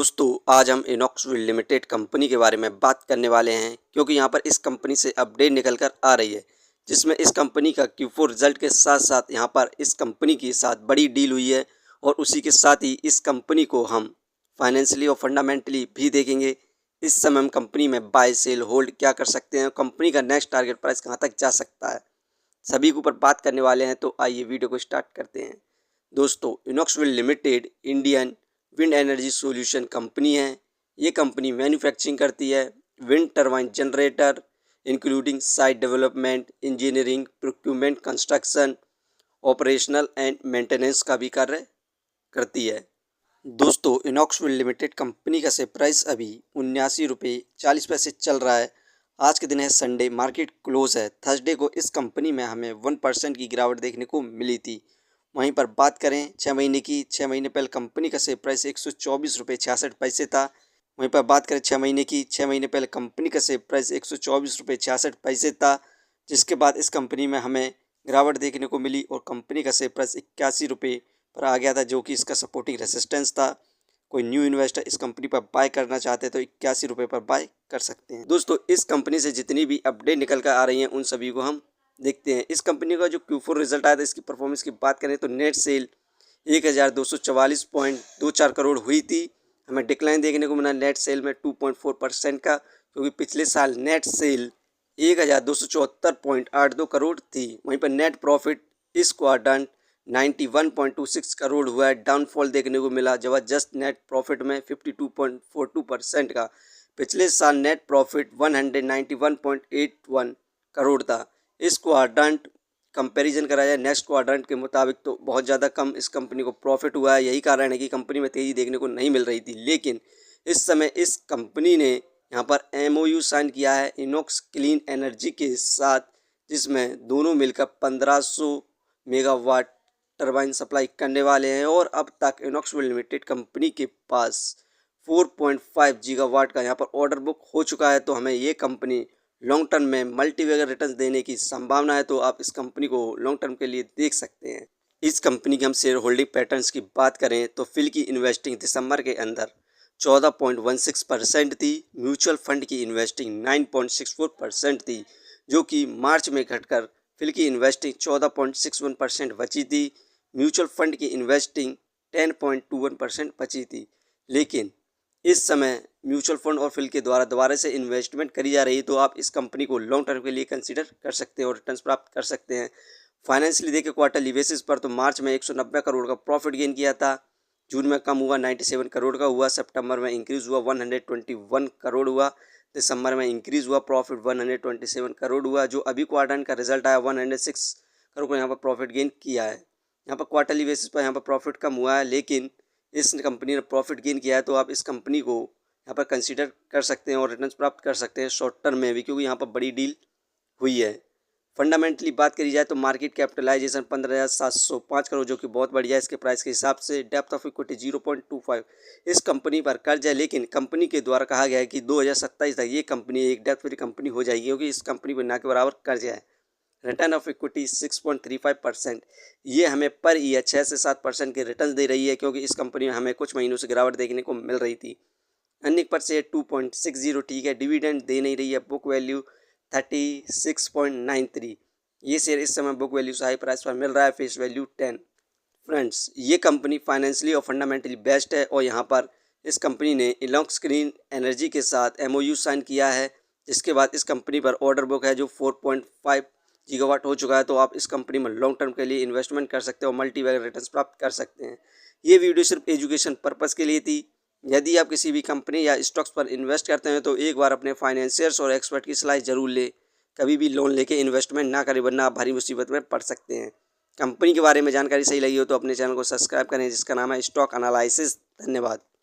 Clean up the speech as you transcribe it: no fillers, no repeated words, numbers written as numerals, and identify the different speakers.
Speaker 1: दोस्तों आज हम इनॉक्सविल लिमिटेड कंपनी के बारे में बात करने वाले हैं क्योंकि यहाँ पर इस कंपनी से अपडेट निकल कर आ रही है जिसमें इस कंपनी का Q4 रिजल्ट के साथ साथ यहाँ पर इस कंपनी के साथ बड़ी डील हुई है और उसी के साथ ही इस कंपनी को हम फाइनेंशियली और फंडामेंटली भी देखेंगे। इस समय हम कंपनी में बाय सेल होल्ड क्या कर सकते हैं, कंपनी का नेक्स्ट टारगेट प्राइस कहाँ तक जा सकता है, सभी के ऊपर बात करने वाले हैं। तो आइए वीडियो को स्टार्ट करते हैं। दोस्तों Inox Wind limited Indian wind energy solution company है। ये कंपनी मैन्युफैक्चरिंग करती है wind turbine generator including site development, engineering, procurement, construction, operational and maintenance का भी कार्य करती है। दोस्तों इनॉक्सविल लिमिटेड कंपनी का शेयर प्राइस अभी 79 रुपये 40 पैसे चल रहा है। आज के दिन है संडे, मार्केट क्लोज है। थर्सडे को इस कंपनी में हमें 1% की गिरावट देखने को मिली थी। वहीं पर बात करें 6 महीने की, 6 महीने पहले कंपनी का शेयर प्राइस 124 रुपये 66 पैसे था। वहीं पर बात करें 6 महीने की, 6 महीने पहले कंपनी का शेयर प्राइस 124 रुपये 66 पैसे था, जिसके बाद इस कंपनी में हमें गिरावट देखने को मिली और कंपनी का शेयर प्राइस 81 रुपये पर आ गया था, जो कि इसका सपोर्टिंग रेसिस्टेंस था। कोई न्यू इन्वेस्टर इस कंपनी पर बाय करना चाहते हैं तो 81 रुपये पर बाय कर सकते हैं। दोस्तों इस कंपनी से जितनी भी अपडेट निकल कर आ रही हैं उन सभी को हम देखते हैं। इस कंपनी का जो Q4 रिजल्ट आया था, इसकी परफॉर्मेंस की बात करें तो नेट सेल 1244.24 करोड़ हुई थी। हमें डिक्लाइन देखने को मिला नेट सेल में 2.4% का, क्योंकि पिछले साल नेट सेल 1274.82 करोड़ थी। वहीं पर नेट प्रॉफिट इस क्वार्टर 91.26 करोड़ हुआ है। डाउनफॉल देखने को मिला जबरदस्त नेट प्रॉफिट में 52.42% का। पिछले साल नेट प्रॉफिट 191.81 करोड़ था। इस क्वाड्रेंट कंपैरिजन करा जाए नेक्स्ट क्वाड्रेंट के मुताबिक तो बहुत ज़्यादा कम इस कंपनी को प्रॉफिट हुआ है। यही कारण है कि कंपनी में तेज़ी देखने को नहीं मिल रही थी, लेकिन इस समय इस कंपनी ने यहाँ पर MOU साइन किया है इनॉक्स क्लीन एनर्जी के साथ, जिसमें दोनों मिलकर 1500 मेगावाट टरबाइन सप्लाई करने वाले हैं। और अब तक इनॉक्सविल लिमिटेड कंपनी के पास 4.5 गीगावाट का यहाँ पर ऑर्डर बुक हो चुका है। तो हमें ये कंपनी लॉन्ग टर्म में मल्टीवेगर रिटर्न देने की संभावना है, तो आप इस कंपनी को लॉन्ग टर्म के लिए देख सकते हैं। इस कंपनी की हम शेयर होल्डिंग पैटर्न्स की बात करें तो फिल की इन्वेस्टिंग दिसंबर के अंदर 14.16% थी। म्यूचुअल फंड की इन्वेस्टिंग 9.64% थी, जो कि मार्च में घटकर फिल की इन्वेस्टिंग 14.61% बची थी। म्यूचुअल फंड की इन्वेस्टिंग 10.21% बची थी। लेकिन इस समय म्यूचुअल फंड और फिल के द्वारा दोबारा से इन्वेस्टमेंट करी जा रही है, तो आप इस कंपनी को लॉन्ग टर्म के लिए कंसीडर कर सकते हैं और रिटर्न्स प्राप्त कर सकते हैं। फाइनेंशियली देखें क्वार्टरली बेसिस पर तो मार्च में 190 करोड़ का प्रॉफिट गेन किया था, जून में कम हुआ 97 करोड़ का हुआ, सितंबर में इंक्रीज़ हुआ 121 करोड़ हुआ, दिसंबर में इंक्रीज़ हुआ प्रॉफिट 127 करोड़ हुआ। जो अभी क्वार्टर का रिजल्ट आया 106 करोड़ को यहाँ पर प्रॉफिट गेन किया है। यहाँ पर क्वार्टरली बेसिस पर यहाँ पर प्रॉफिट कम हुआ है, लेकिन इस कंपनी ने प्रॉफिट गेन किया है, तो आप इस कंपनी को यहाँ पर कंसीडर कर सकते हैं और रिटर्न्स प्राप्त कर सकते हैं शॉर्ट टर्म में भी, क्योंकि यहाँ पर बड़ी डील हुई है। फंडामेंटली बात करी जाए तो मार्केट कैपिटलाइजेशन 15,705 करोड़, जो कि बहुत बढ़िया है इसके प्राइस के हिसाब से। Depth of equity 0.25। इस कंपनी पर कर्ज है, लेकिन कंपनी के द्वारा कहा गया है कि 2027 तक ये कंपनी एक डेप्थ फ्री कंपनी हो जाएगी, क्योंकि इस कंपनी पर ना के बराबर कर्ज है। Return of equity 6.35%। ये हमें पर ईयर 6 से 7% के रिटर्न दे रही है, क्योंकि इस कंपनी में हमें कुछ महीनों से गिरावट देखने को मिल रही थी। अर्निंग पर शेयर 2.60 ठीक है। डिविडेंड दे नहीं रही है। Book value 36.93। ये शेयर इस समय बुक वैल्यू से हाई प्राइस पर मिल रहा है, फेस वैल्यू 10। फ्रेंड्स ये कंपनी फाइनेंशियली और फंडामेंटली बेस्ट है और यहाँ पर इस कंपनी ने इनॉक्स क्लीन एनर्जी के साथ MOU साइन किया है, जिसके बाद इस कंपनी पर ऑर्डर बुक है जो 4.5 गीगावाट हो चुका है। तो आप इस कंपनी में लॉन्ग टर्म के लिए इन्वेस्टमेंट कर सकते हो और मल्टीबैगर रिटर्न्स प्राप्त कर सकते हैं। ये वीडियो सिर्फ एजुकेशन पर्पज़ के लिए थी। यदि आप किसी भी कंपनी या स्टॉक्स पर इन्वेस्ट करते हैं तो एक बार अपने फाइनेंशियर्स और एक्सपर्ट की सलाह जरूर ले। कभी भी लोन लेके इन्वेस्टमेंट ना करें, वरना आप भारी मुसीबत में पड़ सकते हैं। कंपनी के बारे में जानकारी सही लगी हो तो अपने चैनल को सब्सक्राइब करें, जिसका नाम है स्टॉक एनालिसिस। धन्यवाद।